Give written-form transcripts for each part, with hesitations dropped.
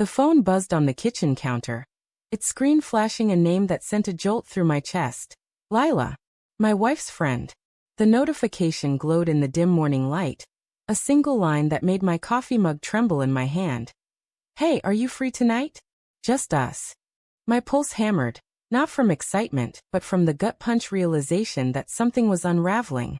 The phone buzzed on the kitchen counter, its screen flashing a name that sent a jolt through my chest. Lila. My wife's friend. The notification glowed in the dim morning light, a single line that made my coffee mug tremble in my hand. Hey, are you free tonight? Just us. My pulse hammered, not from excitement, but from the gut-punch realization that something was unraveling.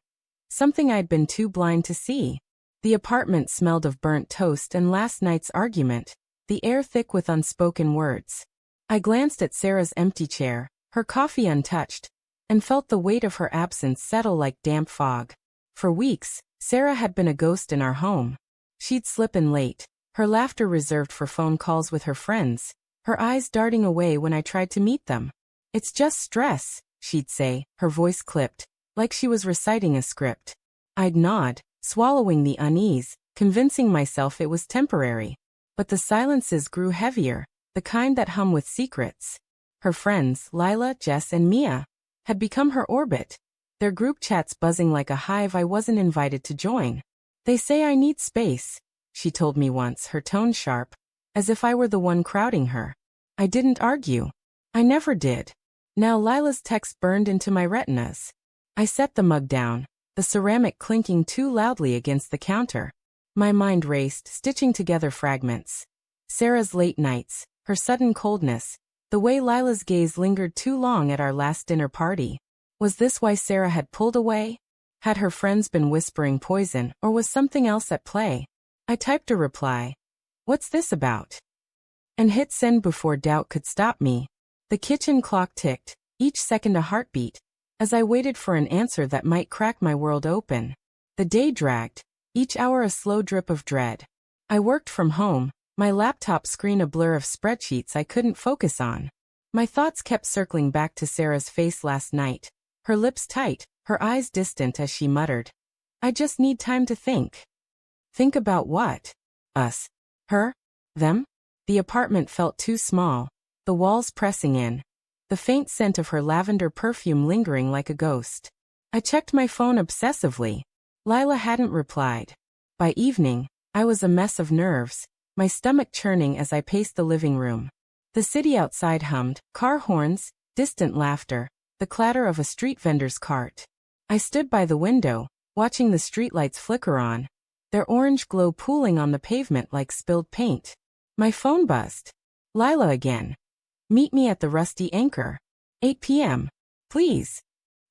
Something I'd been too blind to see. The apartment smelled of burnt toast and last night's argument, the air thick with unspoken words. I glanced at Sarah's empty chair, her coffee untouched, and felt the weight of her absence settle like damp fog. For weeks, Sarah had been a ghost in our home. She'd slip in late, her laughter reserved for phone calls with her friends, her eyes darting away when I tried to meet them. It's just stress, she'd say, her voice clipped, like she was reciting a script. I'd nod, swallowing the unease, convincing myself it was temporary. But the silences grew heavier, the kind that hum with secrets. Her friends, Lila, Jess, and Mia, had become her orbit, their group chats buzzing like a hive I wasn't invited to join. They say I need space, she told me once, her tone sharp, as if I were the one crowding her. I didn't argue. I never did. Now Lila's text burned into my retinas. I set the mug down, the ceramic clinking too loudly against the counter. My mind raced, stitching together fragments. Sarah's late nights, her sudden coldness, the way Lila's gaze lingered too long at our last dinner party. Was this why Sarah had pulled away? Had her friends been whispering poison, or was something else at play? I typed a reply. What's this about? And hit send before doubt could stop me. The kitchen clock ticked, each second a heartbeat, as I waited for an answer that might crack my world open. The day dragged, each hour a slow drip of dread. I worked from home, my laptop screen a blur of spreadsheets I couldn't focus on. My thoughts kept circling back to Sarah's face last night, her lips tight, her eyes distant as she muttered. I just need time to think. Think about what? Us. Her? Them? The apartment felt too small, the walls pressing in, the faint scent of her lavender perfume lingering like a ghost. I checked my phone obsessively. Lila hadn't replied. By evening, I was a mess of nerves, my stomach churning as I paced the living room. The city outside hummed, car horns, distant laughter, the clatter of a street vendor's cart. I stood by the window, watching the streetlights flicker on, their orange glow pooling on the pavement like spilled paint. My phone buzzed. Lila again. Meet me at the Rusty Anchor. 8 p.m. Please.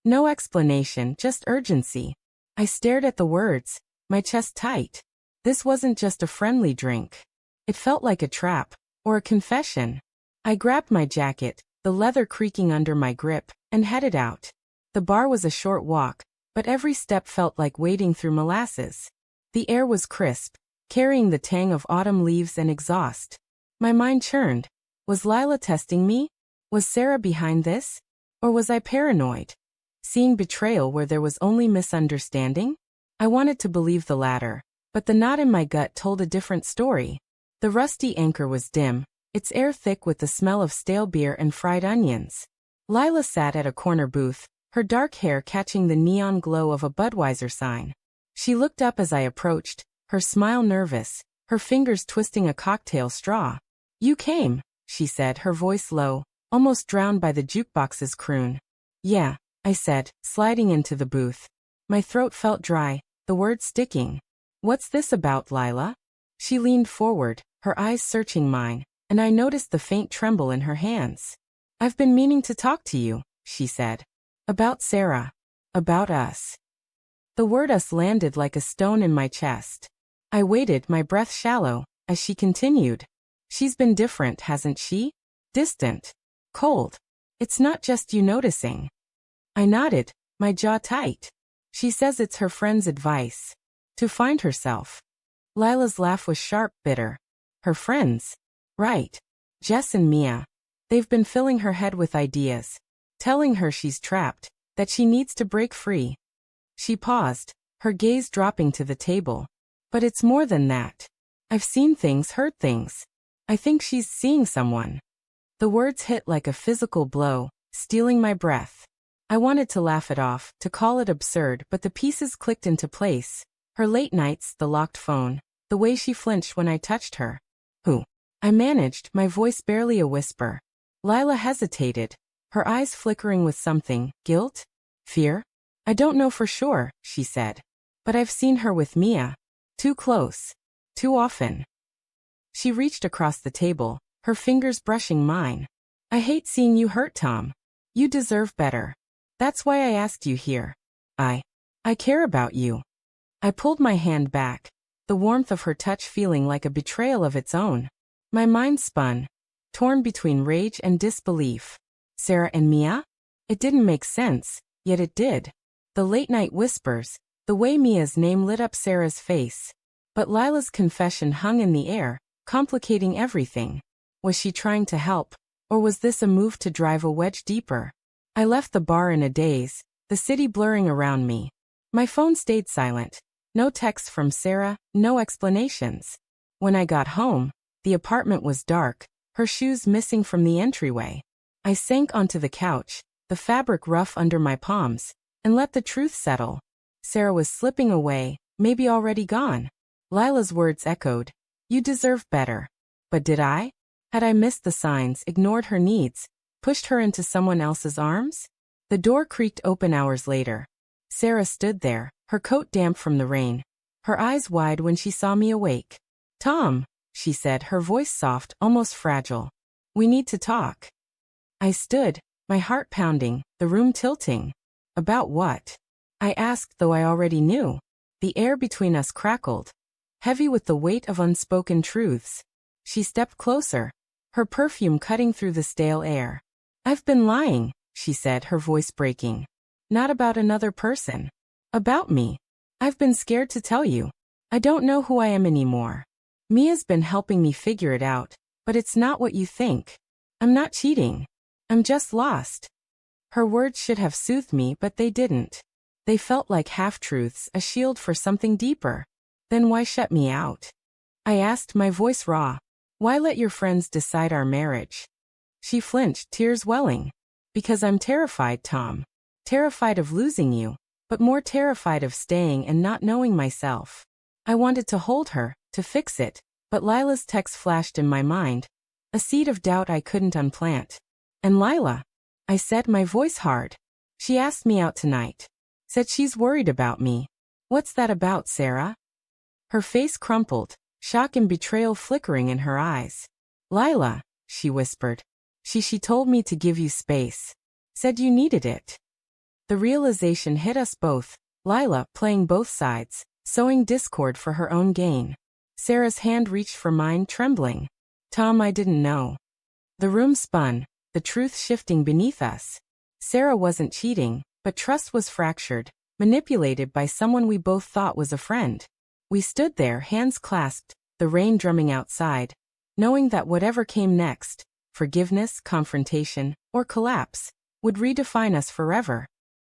No explanation, just urgency. I stared at the words, my chest tight. This wasn't just a friendly drink. It felt like a trap, or a confession. I grabbed my jacket, the leather creaking under my grip, and headed out. The bar was a short walk, but every step felt like wading through molasses. The air was crisp, carrying the tang of autumn leaves and exhaust. My mind churned. Was Lila testing me? Was Sarah behind this? Or was I paranoid? Seeing betrayal where there was only misunderstanding? I wanted to believe the latter, but the knot in my gut told a different story. The Rusty Anchor was dim, its air thick with the smell of stale beer and fried onions. Lila sat at a corner booth, her dark hair catching the neon glow of a Budweiser sign. She looked up as I approached, her smile nervous, her fingers twisting a cocktail straw. You came, she said, her voice low, almost drowned by the jukebox's croon. Yeah, I said, sliding into the booth. My throat felt dry, the words sticking. What's this about, Lila? She leaned forward, her eyes searching mine, and I noticed the faint tremble in her hands. I've been meaning to talk to you, she said. About Sarah. About us. The word us landed like a stone in my chest. I waited, my breath shallow, as she continued. She's been different, hasn't she? Distant. Cold. It's not just you noticing. I nodded, my jaw tight. She says it's her friend's advice. To find herself. Lila's laugh was sharp, bitter. Her friends. Right. Jess and Mia. They've been filling her head with ideas. Telling her she's trapped, that she needs to break free. She paused, her gaze dropping to the table. But it's more than that. I've seen things, heard things. I think she's seeing someone. The words hit like a physical blow, stealing my breath. I wanted to laugh it off, to call it absurd, but the pieces clicked into place. Her late nights, the locked phone, the way she flinched when I touched her. Who? I managed, my voice barely a whisper. Lila hesitated, her eyes flickering with something. Guilt? Fear? I don't know for sure, she said. But I've seen her with Mia. Too close. Too often. She reached across the table, her fingers brushing mine. I hate seeing you hurt, Tom. You deserve better. That's why I asked you here. I care about you. I pulled my hand back, the warmth of her touch feeling like a betrayal of its own. My mind spun, torn between rage and disbelief. Sarah and Mia? It didn't make sense, yet it did. The late-night whispers, the way Mia's name lit up Sarah's face. But Lila's confession hung in the air, complicating everything. Was she trying to help, or was this a move to drive a wedge deeper? I left the bar in a daze, the city blurring around me. My phone stayed silent. No text from Sarah, no explanations. When I got home, the apartment was dark, her shoes missing from the entryway. I sank onto the couch, the fabric rough under my palms, and let the truth settle. Sarah was slipping away, maybe already gone. Lila's words echoed. You deserve better. But did I? Had I missed the signs, ignored her needs, pushed her into someone else's arms? The door creaked open hours later. Sarah stood there, her coat damp from the rain, her eyes wide when she saw me awake. Tom, she said, her voice soft, almost fragile. We need to talk. I stood, my heart pounding, the room tilting. About what? I asked, though I already knew. The air between us crackled, heavy with the weight of unspoken truths. She stepped closer, her perfume cutting through the stale air. I've been lying, she said, her voice breaking. Not about another person. About me. I've been scared to tell you. I don't know who I am anymore. Mia's been helping me figure it out, but it's not what you think. I'm not cheating. I'm just lost. Her words should have soothed me, but they didn't. They felt like half-truths, a shield for something deeper. Then why shut me out? I asked, my voice raw. Why let your friends decide our marriage? She flinched, tears welling. Because I'm terrified, Tom. Terrified of losing you, but more terrified of staying and not knowing myself. I wanted to hold her, to fix it, but Lila's text flashed in my mind, a seed of doubt I couldn't unplant. And Lila, I said, my voice hard. She asked me out tonight. Said she's worried about me. What's that about, Sarah? Her face crumpled, shock and betrayal flickering in her eyes. Lila, she whispered. She told me to give you space. Said you needed it. The realization hit us both, Lila playing both sides, sowing discord for her own gain. Sarah's hand reached for mine, trembling. Tom, I didn't know. The room spun, the truth shifting beneath us. Sarah wasn't cheating, but trust was fractured, manipulated by someone we both thought was a friend. We stood there, hands clasped, the rain drumming outside, knowing that whatever came next, forgiveness, confrontation, or collapse, would redefine us forever.